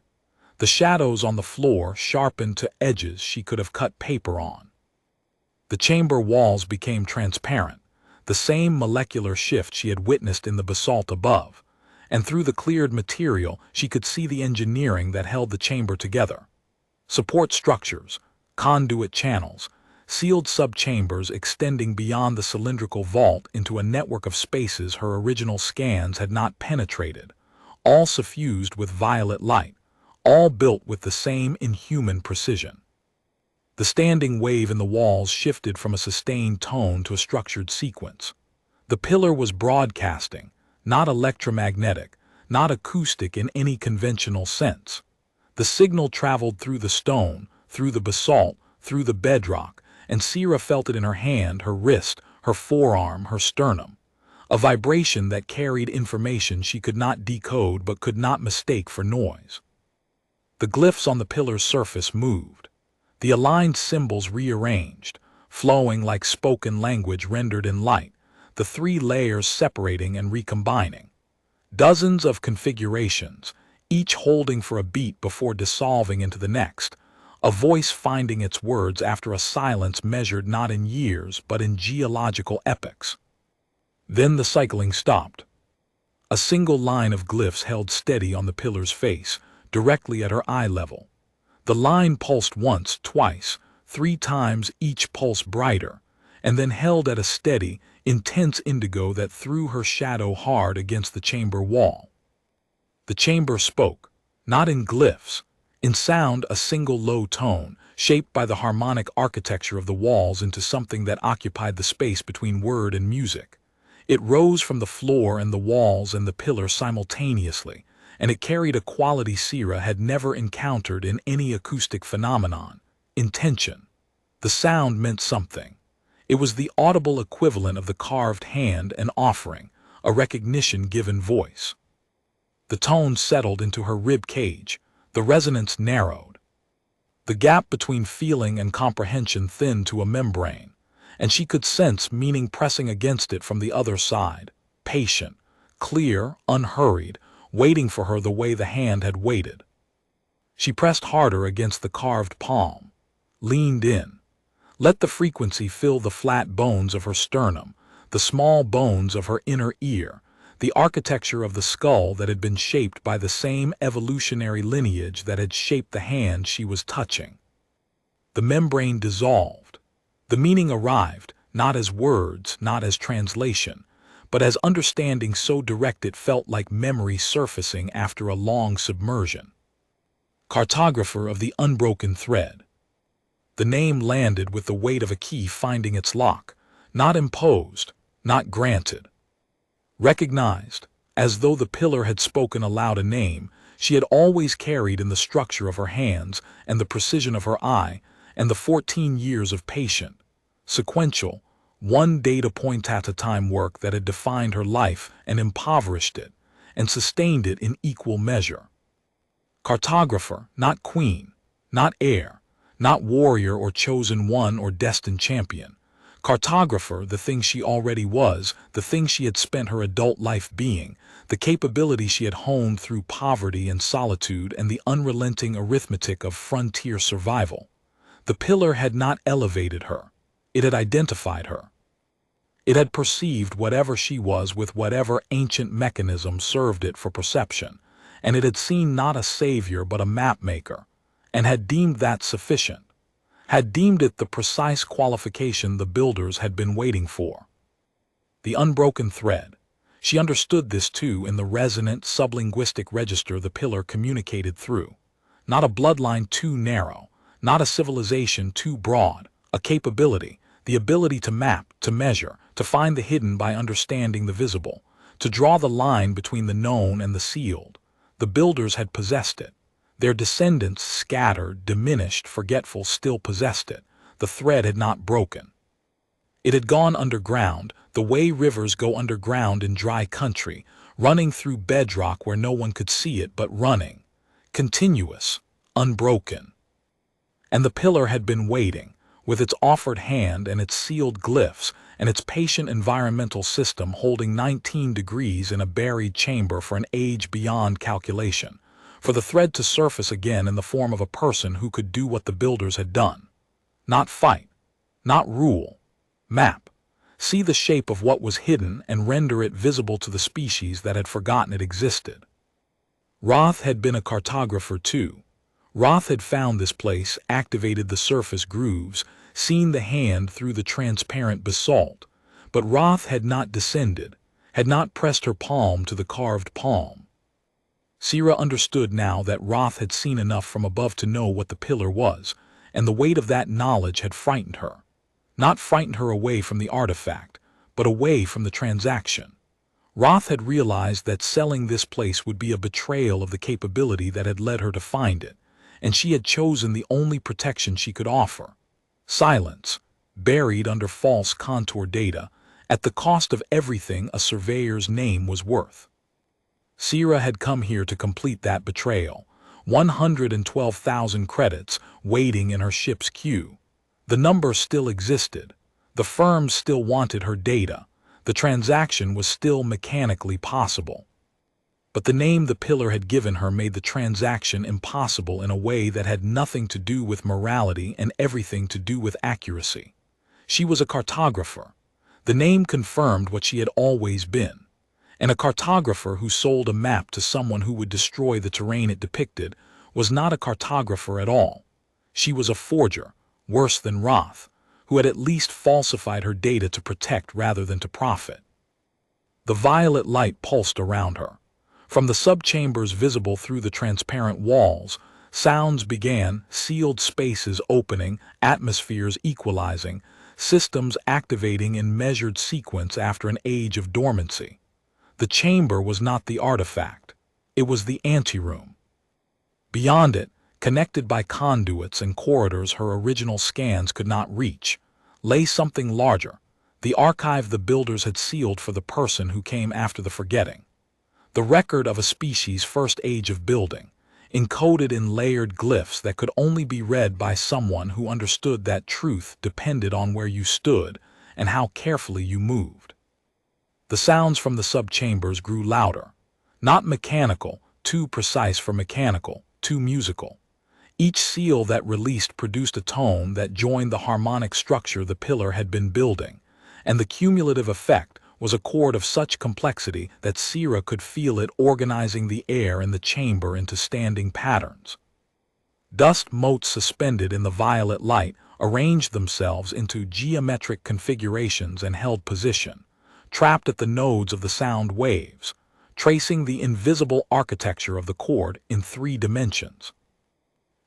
The shadows on the floor sharpened to edges she could have cut paper on. The chamber walls became transparent, the same molecular shift she had witnessed in the basalt above, and through the cleared material she could see the engineering that held the chamber together. Support structures, conduit channels, sealed subchambers extending beyond the cylindrical vault into a network of spaces her original scans had not penetrated, all suffused with violet light, all built with the same inhuman precision. The standing wave in the walls shifted from a sustained tone to a structured sequence. The pillar was broadcasting, not electromagnetic, not acoustic in any conventional sense. The signal traveled through the stone, through the basalt, through the bedrock, and Sira felt it in her hand, her wrist, her forearm, her sternum. A vibration that carried information she could not decode but could not mistake for noise. The glyphs on the pillar's surface moved. The aligned symbols rearranged, flowing like spoken language rendered in light, the 3 layers separating and recombining. Dozens of configurations, each holding for a beat before dissolving into the next, a voice finding its words after a silence measured not in years but in geological epochs. Then the cycling stopped. A single line of glyphs held steady on the pillar's face, directly at her eye level. The line pulsed once, twice, 3 times, each pulse brighter, and then held at a steady, intense indigo that threw her shadow hard against the chamber wall. The chamber spoke, not in glyphs, in sound, a single low tone, shaped by the harmonic architecture of the walls into something that occupied the space between word and music. It rose from the floor and the walls and the pillar simultaneously, and it carried a quality Sira had never encountered in any acoustic phenomenon: intention. The sound meant something. It was the audible equivalent of the carved hand, an offering, a recognition-given voice. The tone settled into her rib cage, the resonance narrowed. The gap between feeling and comprehension thinned to a membrane, and she could sense meaning pressing against it from the other side, patient, clear, unhurried, waiting for her the way the hand had waited. She pressed harder against the carved palm, leaned in, let the frequency fill the flat bones of her sternum, the small bones of her inner ear, the architecture of the skull that had been shaped by the same evolutionary lineage that had shaped the hand she was touching. The membrane dissolved. The meaning arrived, not as words, not as translation, but as understanding so direct it felt like memory surfacing after a long submersion. Cartographer of the unbroken thread. The name landed with the weight of a key finding its lock, not imposed, not granted. Recognized, as though the pillar had spoken aloud a name she had always carried in the structure of her hands and the precision of her eye and the 14 years of patient, sequential, one data point at a time work that had defined her life and impoverished it and sustained it in equal measure. Cartographer, not queen, not heir, not warrior or chosen one or destined champion. Cartographer, the thing she already was, the thing she had spent her adult life being, the capability she had honed through poverty and solitude and the unrelenting arithmetic of frontier survival. The pillar had not elevated her. It had identified her. It had perceived whatever she was with whatever ancient mechanism served it for perception, and it had seen not a savior but a mapmaker, and had deemed that sufficient. had deemed it the precise qualification the builders had been waiting for. The unbroken thread. She understood this too in the resonant sublinguistic register the pillar communicated through. Not a bloodline too narrow, not a civilization too broad, a capability, the ability to map, to measure, to find the hidden by understanding the visible, to draw the line between the known and the sealed. The builders had possessed it. Their descendants, scattered, diminished, forgetful, still possessed it. The thread had not broken. It had gone underground, the way rivers go underground in dry country, running through bedrock where no one could see it, but running. Continuous, unbroken. And the pillar had been waiting, with its offered hand and its sealed glyphs and its patient environmental system holding 19 degrees in a buried chamber for an age beyond calculation, for the thread to surface again in the form of a person who could do what the builders had done. Not fight, not rule, map, see the shape of what was hidden and render it visible to the species that had forgotten it existed. Roth had been a cartographer too. Roth had found this place, activated the surface grooves, seen the hand through the transparent basalt, but Roth had not descended, had not pressed her palm to the carved palm. Sira understood now that Roth had seen enough from above to know what the pillar was, and the weight of that knowledge had frightened her. Not frightened her away from the artifact, but away from the transaction. Roth had realized that selling this place would be a betrayal of the capability that had led her to find it, and she had chosen the only protection she could offer. Silence, buried under false contour data, at the cost of everything a surveyor's name was worth. Sira had come here to complete that betrayal. 112,000 credits waiting in her ship's queue. The number still existed. The firm still wanted her data. The transaction was still mechanically possible. But the name the pillar had given her made the transaction impossible in a way that had nothing to do with morality and everything to do with accuracy. She was a cartographer. The name confirmed what she had always been. And a cartographer who sold a map to someone who would destroy the terrain it depicted was not a cartographer at all. She was a forger, worse than Roth, who had at least falsified her data to protect rather than to profit. The violet light pulsed around her. From the subchambers visible through the transparent walls, sounds began, sealed spaces opening, atmospheres equalizing, systems activating in measured sequence after an age of dormancy. The chamber was not the artifact. It was the anteroom. Beyond it, connected by conduits and corridors her original scans could not reach, lay something larger, the archive the builders had sealed for the person who came after the forgetting. The record of a species' first age of building, encoded in layered glyphs that could only be read by someone who understood that truth depended on where you stood and how carefully you moved. The sounds from the subchambers grew louder, not mechanical, too precise for mechanical, too musical. Each seal that released produced a tone that joined the harmonic structure the pillar had been building, and the cumulative effect was a chord of such complexity that Sira could feel it organizing the air in the chamber into standing patterns. Dust motes suspended in the violet light arranged themselves into geometric configurations and held position, trapped at the nodes of the sound waves, tracing the invisible architecture of the chord in 3 dimensions.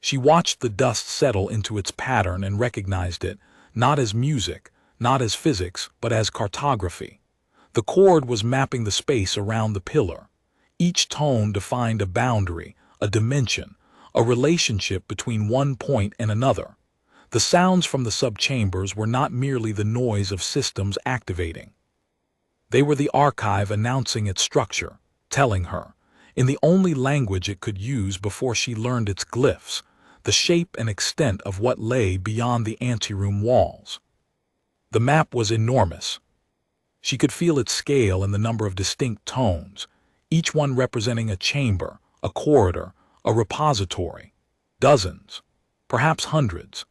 She watched the dust settle into its pattern and recognized it, not as music, not as physics, but as cartography. The chord was mapping the space around the pillar. Each tone defined a boundary, a dimension, a relationship between one point and another. The sounds from the subchambers were not merely the noise of systems activating. They were the archive announcing its structure, telling her, in the only language it could use before she learned its glyphs, the shape and extent of what lay beyond the anteroom walls. The map was enormous. She could feel its scale and the number of distinct tones, each one representing a chamber, a corridor, a repository. Dozens, perhaps hundreds.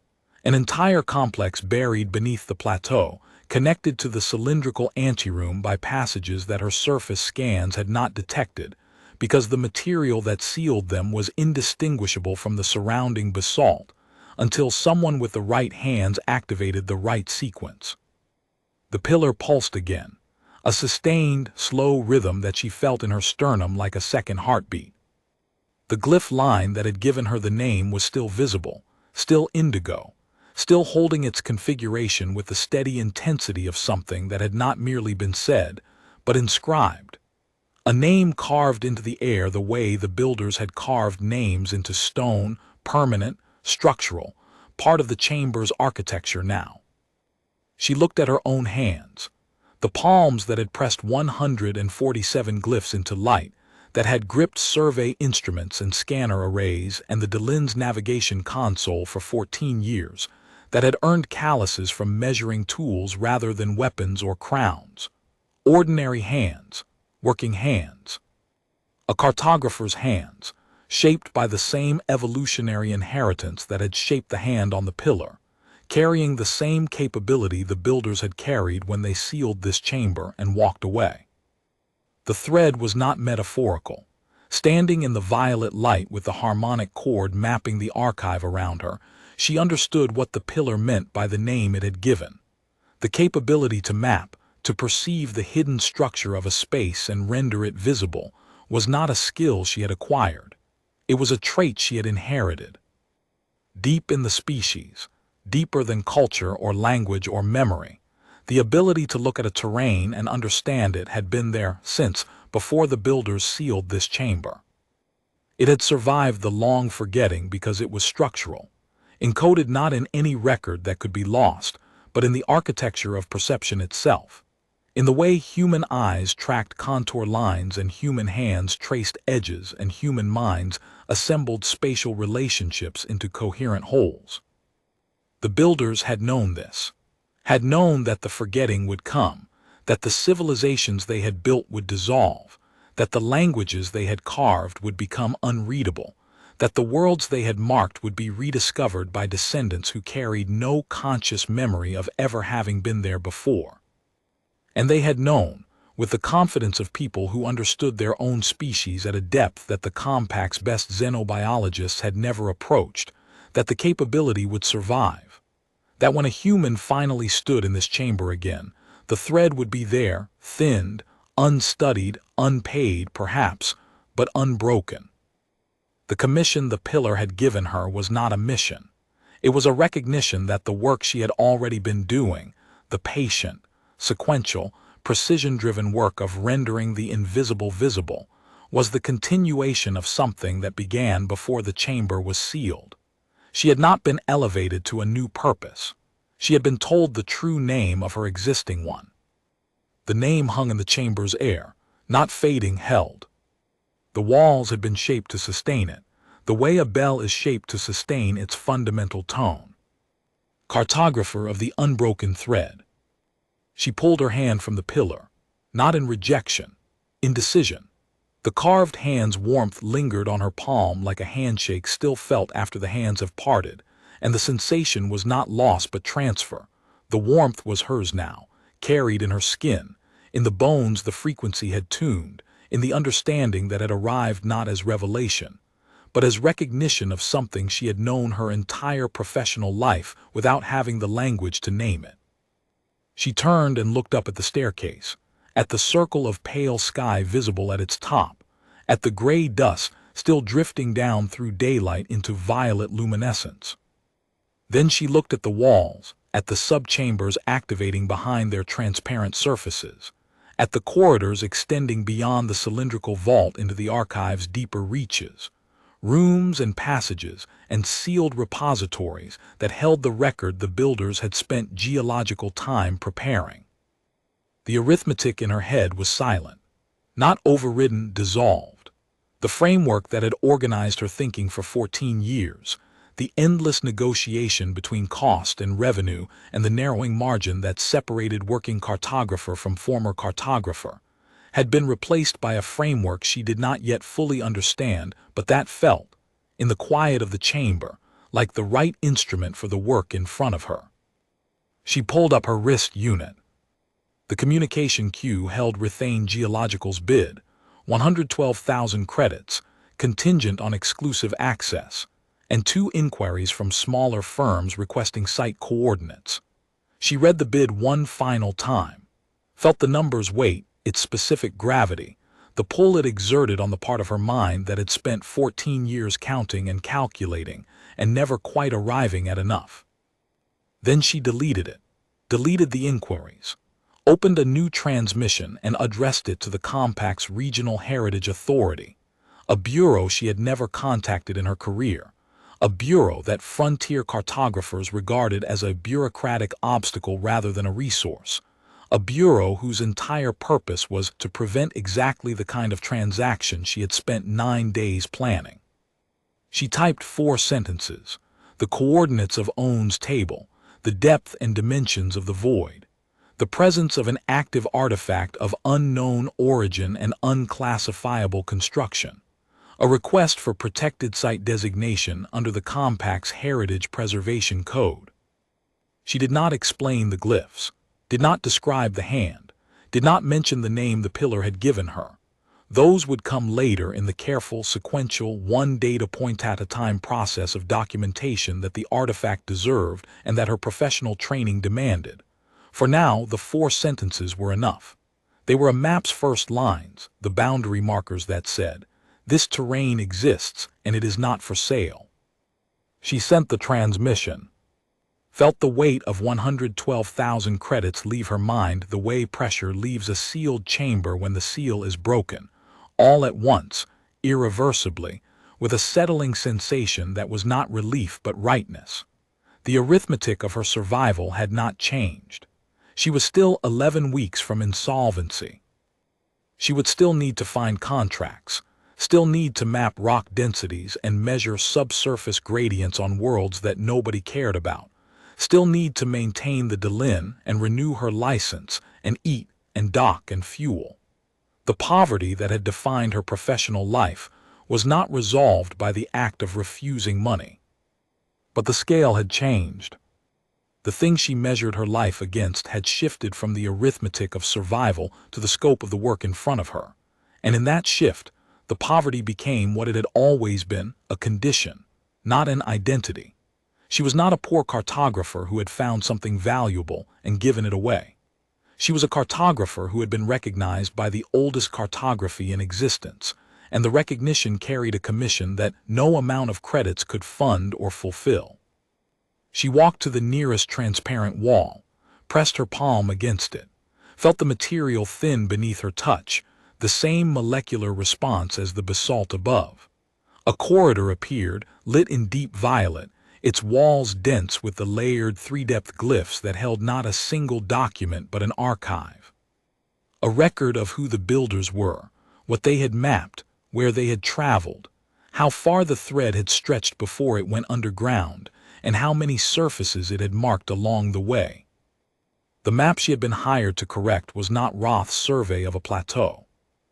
An entire complex buried beneath the plateau, connected to the cylindrical anteroom by passages that her surface scans had not detected, because the material that sealed them was indistinguishable from the surrounding basalt, until someone with the right hands activated the right sequence. The pillar pulsed again, a sustained, slow rhythm that she felt in her sternum like a second heartbeat. The glyph line that had given her the name was still visible, still indigo, still holding its configuration with the steady intensity of something that had not merely been said, but inscribed. A name carved into the air the way the builders had carved names into stone, permanent, structural, part of the chamber's architecture now. She looked at her own hands, the palms that had pressed 147 glyphs into light, that had gripped survey instruments and scanner arrays and the Delin's navigation console for 14 years, that had earned calluses from measuring tools rather than weapons or crowns. Ordinary hands, working hands. A cartographer's hands, shaped by the same evolutionary inheritance that had shaped the hand on the pillar, carrying the same capability the builders had carried when they sealed this chamber and walked away. The thread was not metaphorical. Standing in the violet light with the harmonic chord mapping the archive around her, she understood what the pillar meant by the name it had given. The capability to map, to perceive the hidden structure of a space and render it visible, was not a skill she had acquired. It was a trait she had inherited. Deep in the species, deeper than culture or language or memory, the ability to look at a terrain and understand it had been there since before the builders sealed this chamber. It had survived the long forgetting because it was structural, encoded not in any record that could be lost, but in the architecture of perception itself, in the way human eyes tracked contour lines and human hands traced edges and human minds assembled spatial relationships into coherent wholes. The builders had known this, had known that the forgetting would come, that the civilizations they had built would dissolve, that the languages they had carved would become unreadable, that the worlds they had marked would be rediscovered by descendants who carried no conscious memory of ever having been there before. And they had known, with the confidence of people who understood their own species at a depth that the Compact's best xenobiologists had never approached, that the capability would survive. That when a human finally stood in this chamber again, the thread would be there, thinned, unstudied, unpaid, perhaps, but unbroken. The commission the pillar had given her was not a mission. It was a recognition that the work she had already been doing, the patient, sequential, precision-driven work of rendering the invisible visible, was the continuation of something that began before the chamber was sealed. She had not been elevated to a new purpose. She had been told the true name of her existing one. The name hung in the chamber's air, not fading, held. The walls had been shaped to sustain it, the way a bell is shaped to sustain its fundamental tone. Cartographer of the unbroken thread. She pulled her hand from the pillar, not in rejection, in decision. The carved hand's warmth lingered on her palm like a handshake still felt after the hands have parted, and the sensation was not loss but transfer. The warmth was hers now, carried in her skin, in the bones the frequency had tuned, in the understanding that had arrived not as revelation, but as recognition of something she had known her entire professional life without having the language to name it. She turned and looked up at the staircase, at the circle of pale sky visible at its top, at the gray dust still drifting down through daylight into violet luminescence. Then she looked at the walls, at the subchambers activating behind their transparent surfaces, at the corridors extending beyond the cylindrical vault into the archive's deeper reaches, rooms and passages and sealed repositories that held the record the builders had spent geological time preparing. The arithmetic in her head was silent, not overridden, dissolved. The framework that had organized her thinking for 14 years, the endless negotiation between cost and revenue and the narrowing margin that separated working cartographer from former cartographer, had been replaced by a framework she did not yet fully understand, but that felt, in the quiet of the chamber, like the right instrument for the work in front of her. She pulled up her wrist unit. The communication queue held Rethane Geological's bid, 112,000 credits, contingent on exclusive access, and 2 inquiries from smaller firms requesting site coordinates. She read the bid one final time, felt the number's weight, its specific gravity, the pull it exerted on the part of her mind that had spent 14 years counting and calculating and never quite arriving at enough. Then she deleted it, deleted the inquiries, opened a new transmission and addressed it to the compact's Regional Heritage Authority, a bureau she had never contacted in her career, a bureau that frontier cartographers regarded as a bureaucratic obstacle rather than a resource, a bureau whose entire purpose was to prevent exactly the kind of transaction she had spent 9 days planning. She typed 4 sentences, the coordinates of Own's table, the depth and dimensions of the void, the presence of an active artifact of unknown origin and unclassifiable construction, a request for protected site designation under the Compact's Heritage Preservation Code. She did not explain the glyphs, did not describe the hand, did not mention the name the pillar had given her. Those would come later in the careful, sequential, one data point at a time process of documentation that the artifact deserved and that her professional training demanded. For now, the 4 sentences were enough. They were a map's first lines, the boundary markers that said, "This terrain exists and it is not for sale." She sent the transmission, felt the weight of 112,000 credits leave her mind the way pressure leaves a sealed chamber when the seal is broken, all at once, irreversibly, with a settling sensation that was not relief but rightness. The arithmetic of her survival had not changed. She was still 11 weeks from insolvency. She would still need to find contracts, still need to map rock densities and measure subsurface gradients on worlds that nobody cared about, still need to maintain the Delin and renew her license and eat and dock and fuel. The poverty that had defined her professional life was not resolved by the act of refusing money. But the scale had changed. The thing she measured her life against had shifted from the arithmetic of survival to the scope of the work in front of her, and in that shift, the poverty became what it had always been, a condition, not an identity. She was not a poor cartographer who had found something valuable and given it away. She was a cartographer who had been recognized by the oldest cartography in existence, and the recognition carried a commission that no amount of credits could fund or fulfill. She walked to the nearest transparent wall, pressed her palm against it, felt the material thin beneath her touch, the same molecular response as the basalt above. A corridor appeared, lit in deep violet, its walls dense with the layered 3-depth glyphs that held not a single document but an archive. A record of who the builders were, what they had mapped, where they had traveled, how far the thread had stretched before it went underground, and how many surfaces it had marked along the way. The map she had been hired to correct was not Roth's survey of a plateau.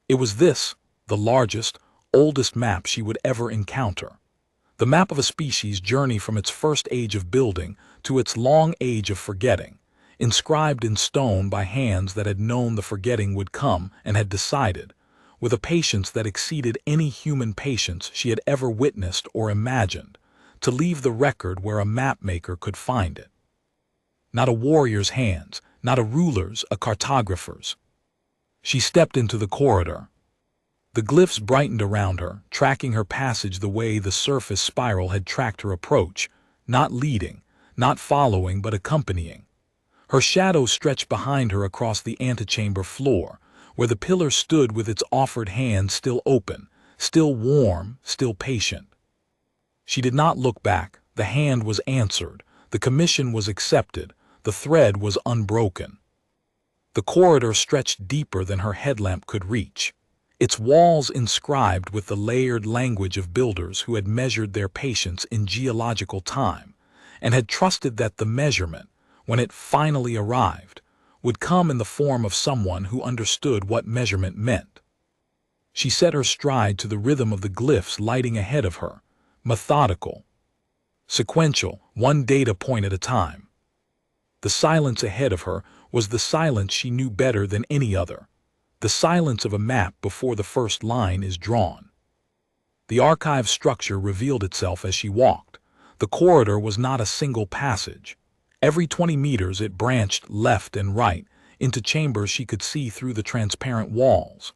It was this, the largest, oldest map she would ever encounter. The map of a species' journey from its first age of building to its long age of forgetting, inscribed in stone by hands that had known the forgetting would come and had decided, with a patience that exceeded any human patience she had ever witnessed or imagined, to leave the record where a mapmaker could find it. Not a warrior's hands, not a ruler's, a cartographer's. She stepped into the corridor. The glyphs brightened around her, tracking her passage the way the surface spiral had tracked her approach, not leading, not following, but accompanying. Her shadow stretched behind her across the antechamber floor, where the pillar stood with its offered hand still open, still warm, still patient. She did not look back. The hand was answered, the commission was accepted, the thread was unbroken. The corridor stretched deeper than her headlamp could reach, its walls inscribed with the layered language of builders who had measured their patience in geological time, and had trusted that the measurement, when it finally arrived, would come in the form of someone who understood what measurement meant. She set her stride to the rhythm of the glyphs lighting ahead of her, methodical, sequential, one data point at a time. The silence ahead of her was the silence she knew better than any other, the silence of a map before the first line is drawn. The archive structure revealed itself as she walked, The corridor was not a single passage. Every 20 meters it branched left and right into chambers she could see through the transparent walls.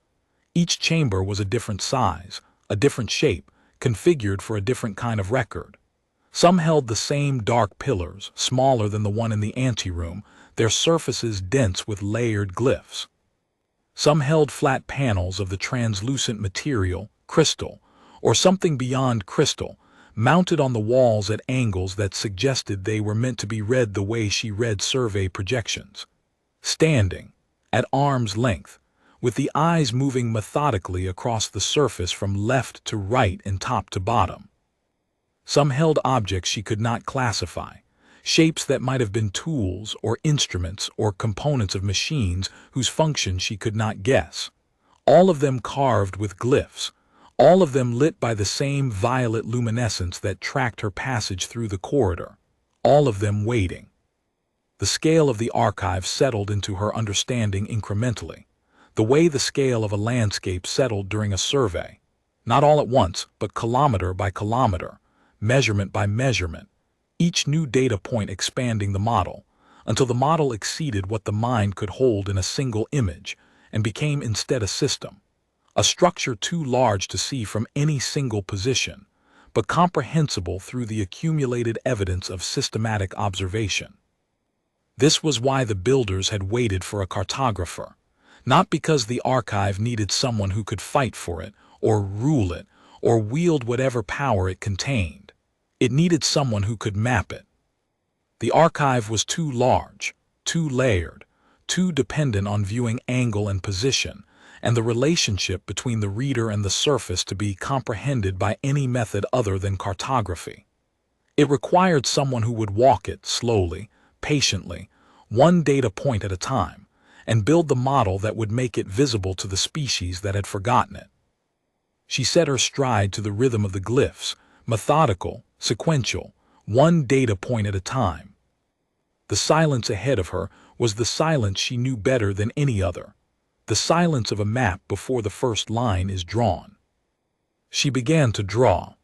Each chamber was a different size, a different shape, configured for a different kind of record. Some held the same dark pillars, smaller than the one in the anteroom, their surfaces dense with layered glyphs. Some held flat panels of the translucent material, crystal, or something beyond crystal, mounted on the walls at angles that suggested they were meant to be read the way she read survey projections. Standing, at arm's length, with the eyes moving methodically across the surface from left to right and top to bottom. Some held objects she could not classify, shapes that might have been tools or instruments or components of machines whose function she could not guess. All of them carved with glyphs, all of them lit by the same violet luminescence that tracked her passage through the corridor, all of them waiting. The scale of the archive settled into her understanding incrementally, the way the scale of a landscape settled during a survey, not all at once, but kilometer by kilometer, measurement by measurement, each new data point expanding the model, until the model exceeded what the mind could hold in a single image and became instead a system, a structure too large to see from any single position, but comprehensible through the accumulated evidence of systematic observation. This was why the builders had waited for a cartographer, not because the archive needed someone who could fight for it, or rule it, or wield whatever power it contained. It needed someone who could map it. The archive was too large, too layered, too dependent on viewing angle and position, and the relationship between the reader and the surface to be comprehended by any method other than cartography. It required someone who would walk it slowly, patiently, one data point at a time, and build the model that would make it visible to the species that had forgotten it. She set her stride to the rhythm of the glyphs, methodical, sequential, one data point at a time. The silence ahead of her was the silence she knew better than any other, the silence of a map before the first line is drawn. She began to draw,